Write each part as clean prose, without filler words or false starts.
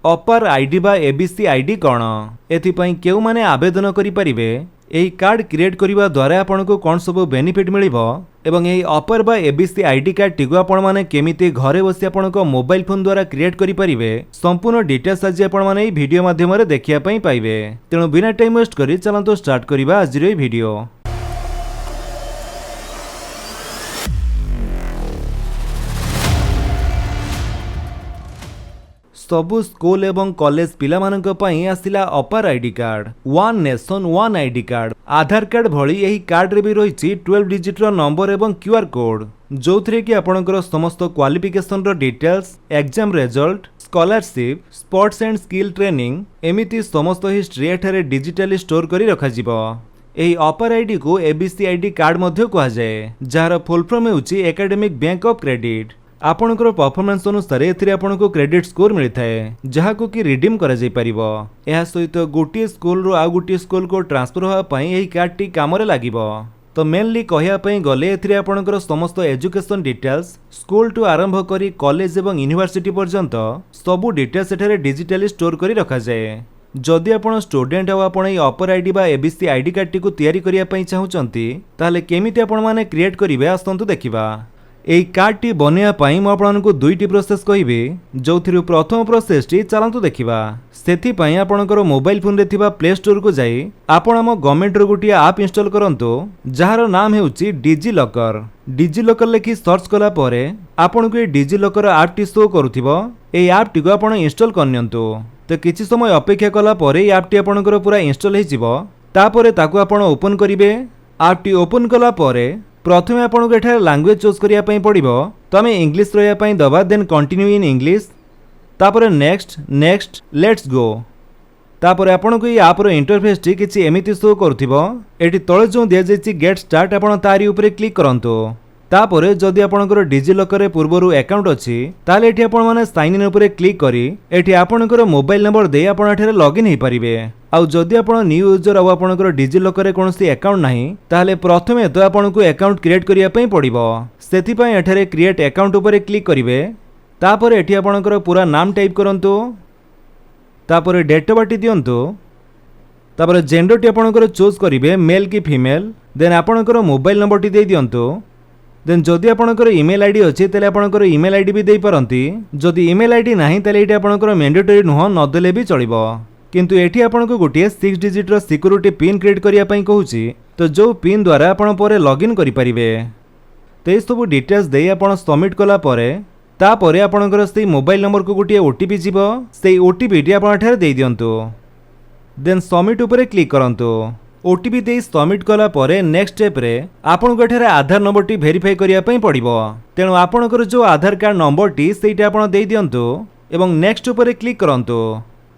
अपर ID बा ABC ID कौन एथिपाई केउ माने आवेदन करि परिबे एही कार्ड क्रिएट करिबा द्वारा आपनको कोन सब बेनिफिट मिलिबो एवं एही अपर बा एबीसी आईडी कार्ड टिको आपण माने केमिति घरे बसी आपनको मोबाइल फोन द्वारा क्रिएट करि परिबे संपूर्ण डिटेल्स आज आपण माने एही वीडियो माध्यम रे देखिया पई पाइबे। तेणु बिना टाइम वेस्ट करि चलंतो स्टार्ट करिबा आजिर एही वीडियो। सबु स्कूल एवं कॉलेज पिला मानक पई आसिला APAAR ID card one nation one ID card Aadhaar card भली एही कार्ड रे भी रहिछि 12 डिजिट रो नंबर एवं क्यूआर कोड जोथरे कि आपनकर समस्त क्वालिफिकेशन रो details exam result scholarship sports and skill training एमिति समस्त हिस्ट्री एठारे डिजिटली स्टोर करी रखा जिवो। एही अपर आईडी को एबीसी आईडी कार्ड मध्ये कुहा जाय जार फुल फॉर्म हेउछि एकेडमिक बैंक ऑफ क्रेडिट। आपणकर परफॉर्मेंस अनुसार एथिरे आपनको क्रेडिट स्कोर मिलता है जहाको कि रिडीम करा जाय परिबो। एहा सहित गोटे स्कूल रो आ गोटे स्कूल को ट्रांसफर होआ पई एही कार्ड टी काम रे लागिबो। तो मेनली कहिया पई गले एथिरे आपणकर समस्त एजुकेशन डिटेल्स स्कूल टू आरंभ करी कॉलेज एवं यूनिवर्सिटी पर्यंत सबु डिटेल्स एठारे डिजिटली स्टोर करी रखा जाय। जदि आपण स्टूडेंट आ आपण ए अपर आईडी बा एबीसी आईडी कार्ड टी को तयारी करिया पई चाहुचंती ताले केमिति आपण माने क्रिएट करिवे आसंतु देखिबा। एही कार्ड टी बनेया पई म आपनको दुईटी प्रोसेस कहिबे जोथिरु प्रथम प्रोसेस टी चलंतु देखिबा। सेथि पई आपणकर मोबाइल फोन रे थिबा प्ले स्टोर को जाई आपण हम गवर्नमेंट रो गुटिया ऐप इंस्टॉल करंतु जहार नाम हेउची डिजी लॉकर। डिजी लॉकर लेखि सर्च कला परे आपनको ए digi locker app T show करूथिबो। एही ऐप टी को आपण इंस्टॉल करनियंतु तो किछि समय अपेक्षा कला परे ऐप टी आपणकर पूरा इंस्टॉल हे जिवो। तापरे ताकू आपण ओपन करिवे। ऐप टी ओपन कला परे प्रथमे आपनको एठार लैंग्वेज चूज करिया पई पड़िबो तो आमे इंग्लिश रहिया पई दबा देन कंटिन्यू इन इंग्लिश तापरे नेक्स्ट नेक्स्ट लेट्स गो। तापरे आपनको ई ऐप रो इंटरफेस टी किछि एमिति शो करथिबो। एठी तळे जो दिया जायछि गेट स्टार्ट आपण तारी ऊपर क्लिक करंतो। तापरे जदि आपणकर डिजी लॉकर रे पूर्वरु अकाउंट अछि ताले एठी आपण माने साइन इन ऊपर क्लिक करी एठी आपणकर मोबाइल नंबर दे आपण एठारे लॉगिन हे परिबे। आउ जदि आपण न्यू यूजर आ आपणकर डिजी लॉकर रे कोनोसी अकाउंट नाही ताले प्रथमे तो आपणको अकाउंट क्रिएट करिया पई पड़िबो। सेथि पई एठारे क्रिएट अकाउंट ऊपर क्लिक करिवे। तापरे एठी आपणकर पूरा नाम टाइप करंतो। तापरे डेट ऑफ बर्थ दियंतो। तापरे जेंडर टी आपणकर चूज करिवे मेल की फीमेल देन आपणकर मोबाइल नंबर टी दे दियंतो। देन जदि आपणकर ईमेल आईडी अछि तले आपणकर ईमेल आईडी भी देई परंती। जदि ईमेल आईडी नाही तले एठी आपणकर मैंडेटरी नुह न देले भी चलिबो। किंतु एठी आपनको गोटे 6 डिजिट रो सिक्योरिटी पिन क्रिएट करिया पई कहूची तो जो पिन द्वारा आपण परे लॉगिन करि परिबे। ते सब डिटेल्स देई आपण सबमिट कला परे तापरे आपणकर सेही मोबाइल नंबर को गोटे ओटीपी जीवो। सेही ओटीपी टी आपण एठारे देई दियंतु देन सबमिट ऊपर क्लिक करंतु। ओटीपी दे सबमिट कला परे नेक्स्ट स्टेप रे आपनको एठारे आधार नंबर टी वेरीफाई करिया पई पड़िबो। तेणु आपणकर जो आधार कार्ड नंबर टी सेहीटा आपण देई दियंतु एवं नेक्स्ट ऊपर क्लिक करंतु।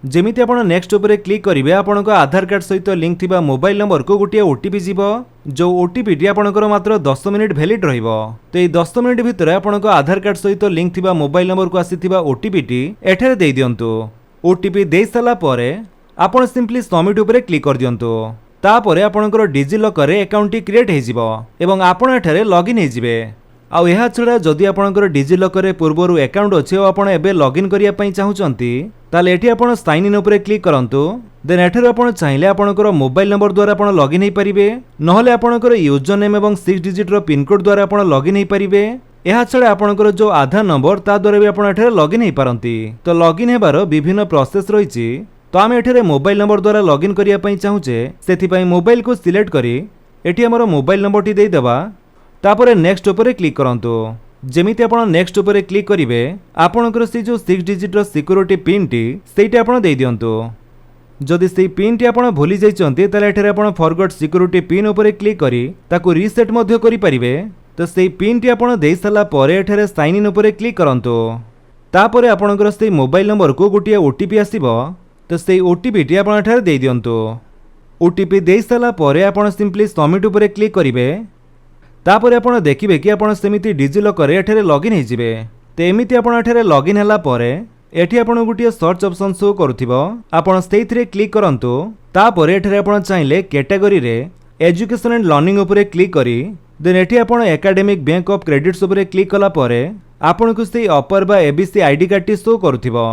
जेमिति आपण नेक्स्ट ऊपर क्लिक करिवे आपणको आधार कार्ड सहित लिंक थिबा मोबाइल नंबर को गोटे ओटीपी जीवो। जो ओटीपी टी आपणकर मात्र 10 मिनिट वैलिड रहिबो। तो ए 10 मिनिट भितर आपणको आधार कार्ड सहित लिंक थिबा मोबाइल नंबर को आसीथिबा ओटीपी टी एठारे देई दियंतु। ओटीपी देई साला परे आपण सिंपली सबमिट ऊपर क्लिक कर दियंतु। तापरे आपणकर डिजी लॉकर रे अकाउंट टी क्रिएट हे जिवो एवं आपण एठारे लॉगिन हे जिवे। आउ एहा छडा जदि आपणकर डिजी लॉकर रे पूर्वरु अकाउंट अछि ओ आपण एबे लॉगिन करिया पई चाहुचंती ताले एठी आपण साइन इन ऊपर क्लिक करंतु। देन एठारे आपण चाहिले आपणकर मोबाइल नंबर द्वारा आपण लॉगिन हे परिबे नहले आपणकर यूजर नेम एवं 6 डिजिट रो पिन कोड द्वारा आपण लॉगिन हे परिबे। एहा छडा आपणकर जो आधार नंबर ता द्वारा भी आपण एठारे लॉगिन हे पारंती। तो लॉगिन हेबार विभिन्न प्रोसेस रहिछि। तो आमे एठारे मोबाइल नंबर द्वारा लॉगिन करिया पई चाहुचे सेथि पई मोबाइल को सिलेक्ट करी एठी हमर मोबाइल नंबर टी देई देबा। तापरे नेक्स्ट ऊपर क्लिक करंतु। जेमिति आपण नेक्स्ट ऊपर क्लिक करिवे आपणकर से जो 6 डिजिट रो सिक्योरिटी पिन टी सेटा आपण देई दियंतु। जदि सेही पिन टी आपण भूली जाइचंती ताले एठारे आपण फॉरगॉट सिक्योरिटी पिन ऊपर क्लिक करी ताकू रीसेट मध्ये करि परिवे। तो सेही पिन टी आपण देई साला परे एठारे साइन इन ऊपर क्लिक करंतु। तापरे आपणकर सेही मोबाइल नंबर को गोटिया ओटीपी आसीबो। तो सेही ओटीपी टी आपण एठारे देई दियंतु। ओटीपी देई साला परे आपण सिंपली सबमिट ऊपर क्लिक करिवे। तापरे आपण देखिबे कि आपण सेमिति डिजी लॉकर रे एठारे लॉगिन हे जिवे। तो एमिति आपण एठारे लॉगिन हला परे एठी आपण गुटिया सर्च ऑप्शन शो करूथिबो आपण सेइथरे क्लिक करंतु। तापरे एठारे आपण चाहिले कैटेगरी रे एजुकेशन एंड लर्निंग ऊपर क्लिक करी देन एठी आपण एकेडमिक बैंक ऑफ क्रेडिट्स ऊपर क्लिक कला परे आपनको से अपर बा एबीसी आईडी कार्ड टी शो करूथिबो।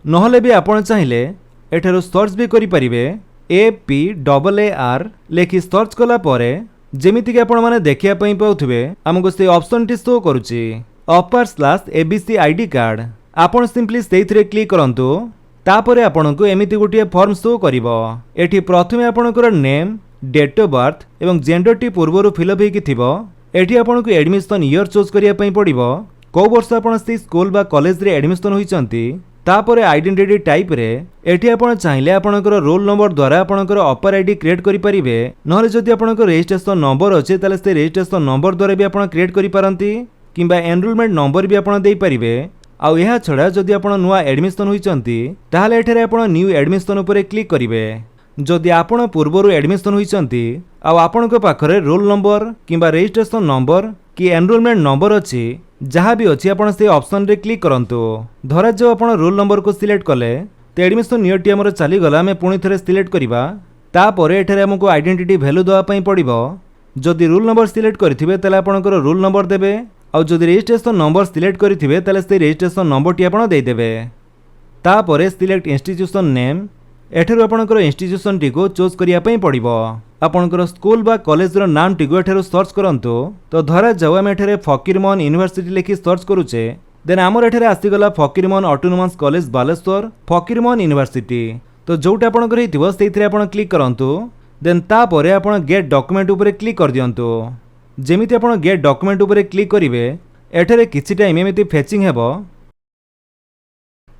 नहले भी आपण चाहिए एठारु सर्च भी करि परिबे APAAR लेखि सर्च कला परे जेमिति कि आपण माने देखिया पई पाउथिबे हमको से ऑप्शन टी शो करूची upper/abc आईडी कार्ड आपण सिंपली सेइथरे क्लिक करंतु तापरे आपनको एमिति गोटे फॉर्म शो करिवो एठी प्रथमे आपनकर नेम डेट ऑफ बर्थ एवं जेंडर टी पूर्वरु फिलअप हेकि थिबो एठी आपनको एडमिशन ईयर चूज करिया पई पड़िवो को वर्ष आपण से स्कूल बा कॉलेज रे एडमिशन होइचंती तापरे आइडेंटिटी टाइप रे एठी आपण चाहिले आपनकर रोल नंबर द्वारा आपनकर अपर आईडी क्रिएट करि परिबे नहले जदि आपनकर रजिस्ट्रेशन नंबर अछि ताले से रजिस्ट्रेशन नंबर द्वारा भी आपण क्रिएट करि पारंती किंबा एनरोलमेंट नंबर भी आपण देई परिबे आउ यह छड़ा जदि आपण नुआ एडमिशन होइचंती ताहाले एठारे आपण न्यू एडमिशन उपरे क्लिक करिवे जदि आपण पूर्वरु एडमिशन होइचंती आउ आपनक पाखरे रोल नंबर किंबा रजिस्ट्रेशन नंबर कि एनरोलमेंट नंबर अछि जहाँ भी अच्छी आप ऑप्शन रे क्लिक करंतु धरा जो आप रोल नंबर को सिलेक्ट कले तो एडमिशन ईयर टी आमर चलीगला आम पुणी थे सिलेक्ट करवा तापर एठारे हमको आइडेंटिटी वैल्यू देवाई पड़ो जदि रोल नंबर सिलेक्ट करेंगे तेल आपंकर रोल नंबर देवे आउ जदि रजिस्ट्रेशन नंबर सिलेक्ट करेंगे तेल से रजिस्ट्रेशन नंबर टी आप देदेवे तापर सिलेक्ट इंस्टीट्यूशन नेम एठारु आपंकर इंस्टीट्यूशन टी को चूज करने पड़ो आपंकर स्कूल बा कॉलेज रो नाम टी एठारु सर्च करंतु तो धरा जाऊ आम एठारे फकीरमोहन यूनिवर्सिटी लिखि सर्च करूचे देन आमर एठारे आसीगला Fakirmohan autonomous college Baleswar Fakirmohan university तो जोटा आपंकर हेतिबो सेइथरे आपण क्लिक करंतु देन तापरे आपण गेट डॉक्यूमेंट उपरे क्लिक कर दियंतु जेमिति आपण गेट डॉक्यूमेंट उपरे क्लिक करिवे एठारे किछि टाइम एमिति फेचिंग हेबो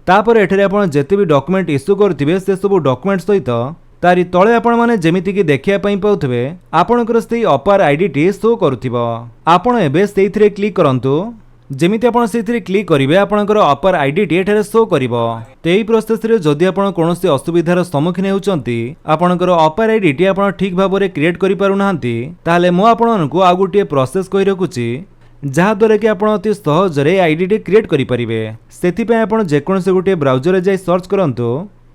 तापर एठारे आपण जेते भी डॉक्यूमेंट इश्यू करथिबे से सब डॉक्यूमेंट सहित तारी तले आपण माने जेमिति कि देखिया पई पाउथबे आपणकर सेई अपार आईडी टी शो करूथिबो आपण एबे सेइथरे क्लिक करंतु जेमिति आपण सेइथरे क्लिक करिवे आपणकर अपार आईडी टी एठारे शो करिवो तेई प्रोसेस रे जदि आपण कोनोसी असुविधार सम्मुखीन हेउचंती आपणकर अपार आईडी टी आपण ठीक भाबरे क्रिएट करि पारु नाहंती ताले मो आपणनको आ गुटिए प्रोसेस कहि रखुची जहाँ द्वारा कि आप अति सहज आईडी टी क्रिएट करि परिवे सेथिपय आपण जेकोनसे गुटिए ब्राउजर रे जाई सर्च करंतु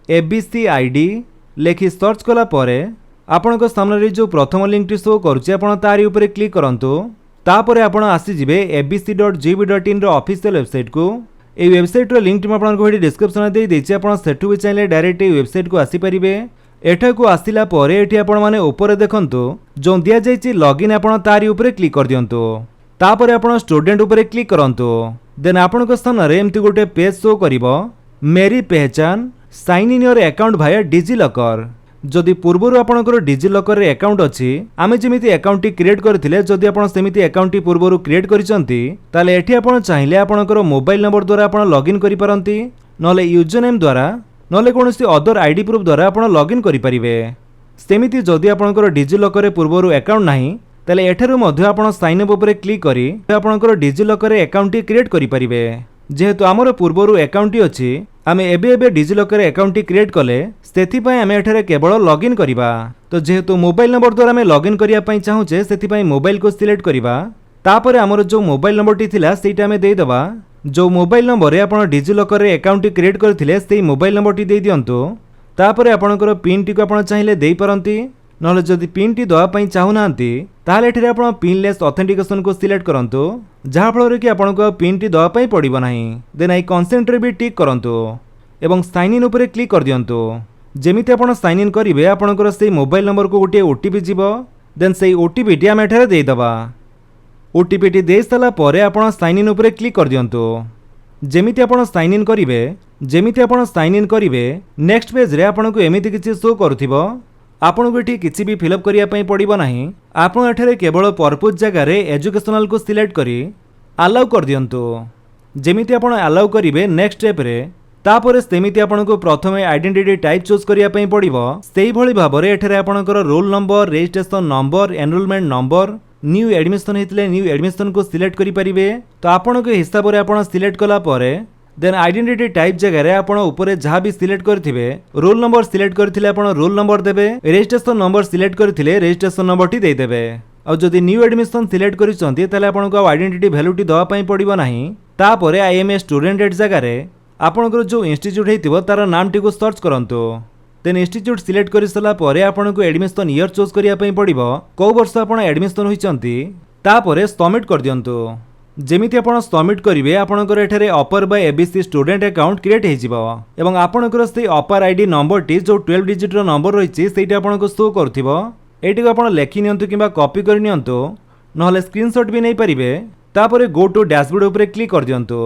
एबीसी आईडी लेखि सर्च कला परे आपनक सामने जो प्रथम लिंक टी शो करूची आपण तारी ऊपर क्लिक करंतु तापरे आपण आसी जिवे abc.gb.in रो ऑफिशियल वेबसाइट को ए वेबसाइट रो लिंक टी आपण को हेडी डिस्क्रिप्शन रे दे देछि आपण सेठु भी चाहिले डायरेक्ट ए वेबसाइट को आसी परिबे एठा को आसिला परे एठी आपण माने ऊपर देखंतु जो दिया जायछि लॉगिन आपण तारी ऊपर क्लिक कर दियंतु तापरे आपण स्टूडेंट ऊपर क्लिक करंतु देन आपनक सामने रे एम्ति गोटे पेज शो करिवो मेरी पहचान साइन इन योर अकाउंट भाया डिजिलॉकर जदि पूर्वर आपनकर डिजिलॉकर रे अकाउंट अछि आमे जेमिति अकाउंट टी क्रिएट करथिले जदि आपण सेमिति अकाउंट टी पूर्वर क्रिएट करिसंती ताले एठी आपण चाहिले आपनकर मोबाइल नंबर द्वारा आपण लॉगिन करि परंती नले यूजर नेम द्वारा नले कोनोसी अदर आईडी प्रूफ द्वारा आपण लॉगिन करि परिबे सेमिति जदि आपनकर डिजिलॉकर रे पूर्वर अकाउंट नाही ताले एठारु मध्ये आपण साइन अप ऊपर क्लिक करी आपनकर डिजिलॉकर रे अकाउंट टी क्रिएट करि परिबे जेहेतु आमर पूर्वरु अकाउंट टी अछि आमे एबे डिजिलॉकर अकाउंट टी क्रिएट कले सेथिपय आमे एठारे केवल लॉगिन करिबा तो जेहेतु मोबाइल नंबर द्वारा आमे लॉगिन करिया पई चाहूचे सेथिपय मोबाइल को सिलेक्ट करिबा तापरे आमर जो मोबाइल नंबर टी थिला सेटा आमे देई दबा जो मोबाइल नंबर रे आपण डिजिलॉकर रे अकाउंट टी क्रिएट करथिले सेई मोबाइल नंबर टी देई दियंतु तापरे आपणकर पिन टी को आपण चाहिले देई परंती नहले जदि पिन टी दवा पई चाहू नांती ताहाले एठारे आपण पिनलेस ऑथेंटिकेशन को सिलेक्ट करंतु जहाँ फल कि आपको पिन टी दवा पड़ो ना देन आई कंसेंट रे भी टिक करंतु एवं साइन इन उपरे क्लिक कर दियंतु जेमिति आपण साइन इन करिवे आपणकर से मोबाइल नंबर को गोटे ओटीपी जीवो देन से ओटीपी टी आम एठारे देई दबा ओटीपी टी देई साला परे आपण साइन इन उपरे क्लिक कर दियंतु जेमिति आपण साइन इन करिवे नेक्स्ट पेज रे आपनको एमिति किछि शो करूथिबो आपनको एठी किछि भी फिलअप करिया पई पड़िबो नाही आपण एठारे केवल पर्पस जगह रे एजुकेशनल को सिलेक्ट करी अलाउ कर दियंतु जेमिति आपण अलाउ करिवे नेक्स्ट स्टेप रे तापरे सेमिति आपनको प्रथमे आइडेंटिटी टाइप चूज करिया पई पड़िबो सेही भली भाबरे एठारे आपणकर roll number registration number enrolment number new admission हेतले न्यू एडमिशन को सिलेक्ट करि परिबे तो आपनको हिसाब रे आपण सिलेक्ट कला परे देन आइडेंटिटी टाइप जगह रे आपण ऊपर जहाँ भी सिलेक्ट करथिबे रोल नंबर सिलेक्ट करथिले आपण रोल नंबर देबे रजिस्ट्रेशन नंबर सिलेक्ट करथिले रजिस्ट्रेशन नंबर टी देई देबे और जदि न्यू एडमिशन सिलेक्ट करिसंती ताले आपनको आइडेंटिटी वैल्यू टी दवा पई पड़िबो नाही तापरे I am a student at जगह रे आपनकर जो इंस्टीट्यूट हेतिबो तार नाम टी को सर्च करंतु देन इंस्टीट्यूट सिलेक्ट करि सला परे आपनको एडमिशन ईयर चूज करिया पई पड़िबो को वर्ष आपण एडमिशन होइचंती तापरे सबमिट कर दियंतु जेमिति आपण सबमिट करेंगे आपणकर एठारे अपर बाय एबीसी स्टूडेंट अकाउंट क्रिएट हो एवं आपणकर से अपर आईडी नंबर टी जो 12 डिजिट नंबर रही से आपको शो करुव ये आप लेखि नियंतु किंबा कॉपी कर नियंतु नहले स्क्रीनशॉट भी नहीं पारिबे तापर गो टू डैशबोर्ड उपरे क्लिक कर दियंतु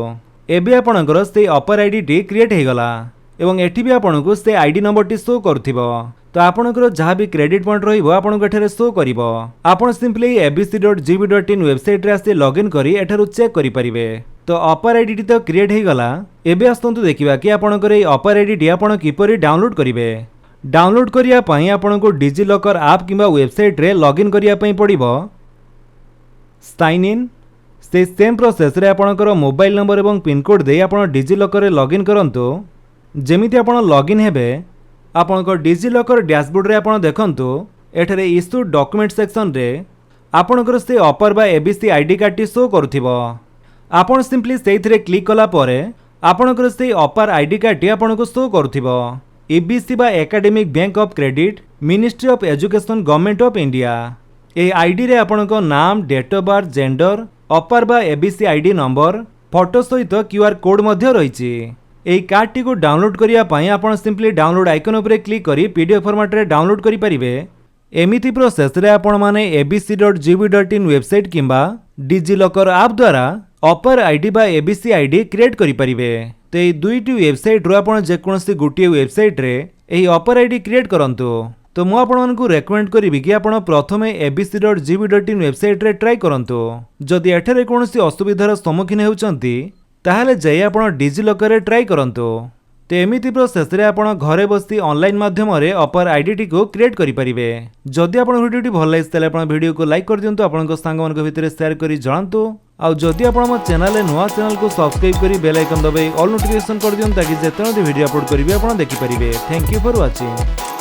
एबे आपणकर से अपर आईडी टी क्रिएट हो गला एवं एठी भी आपनको से आईडी नंबर टी शो करुव तो आपणकर जहाँ भी क्रेडिट पॉइंट रहिबो आपनको एठारे शो करिवो आपण सिंपली abc.gb.in वेबसाइट रे आसी लॉगिन करी एठारु चेक करि परिबे। तो अपर आईडी टी तो क्रिएट हो गला एबे आसतंतु देखिबा कि आपणकर ए अपर आईडी टी आपण किपरि डाउनलोड करिवे। डाउनलोड करिया पई आपनको डिजी लॉकर ऐप किंबा वेबसाइट रे लॉगिन करिया पई पड़िबो। साइन इन से सेम प्रोसेस रे आपणकर मोबाइल नंबर एवं पिन कोड दे आपण डिजी लॉकर रे लॉगिन करंतु जेमिति आपण लॉगिन हेबे आपणकर डिजी लॉकर डैशबोर्ड रे आपण देखंतु एठारे इश्यू डॉक्यूमेंट सेक्शन रे आपणकर से अपर बा एबीसी आईडी कार्ड टी शो करुथिबो आपण सिंपली सेइथरे क्लिक कला परे आपणकर से अपर आईडी कार्ड टी आपनको शो करुथिबो। एबीसी बा academic bank of credit ministry of education government of India ए आईडी रे आपणको नाम date of birth gender APAAR बा एबीसी आईडी नंबर फोटो सहित क्यूआर कोड मध्य रहिछि। এই কার্ডটিକୁ डाउनलोड करिया पई आपण सिंपली डाउनलोड आइकन उपरे क्लिक करी पीडीएफ फॉर्मेट रे डाउनलोड करि परिबे। एमिति प्रोसेस रे आपण माने abc.gb.in वेबसाइट किंबा डिजी लॉकर ऐप द्वारा अपर आईडी बा एबीसी आईडी क्रिएट करि परिबे। तो ए दुईटी वेबसाइट रो आपण जे कोनसी गोटिए वेबसाइट रे एही अपर आईडी क्रिएट करंतु। तो मु आपनको रेकमेंड करिवि कि आपण प्रथमे abc.gb.in वेबसाइट रे ट्राई करंतु। जदि एठारे कोनसी असुविधार सम्मुखीन हेउचंती ताहले जाई आपण डिजी लॉकर रे ट्राई करंतु। तो एमिति प्रोसेस रे आपण घरे बसी ऑनलाइन माध्यम रे अपर आईडी टी को क्रिएट करि परिबे। जदि आपण वीडियो टी भल लागिस तले आपण वीडियो को लाइक कर दियंतु आपन संग मन के भितर शेयर करी जणांतु आ जदि आपण हम चैनल रे नुवा चैनल को सब्सक्राइब करी बेल आइकन दबाई ऑल नोटिफिकेशन कर दियंतु ताकि जेतनो वीडियो अपलोड करिवे आपण देखि परिबे। Thank you for watching.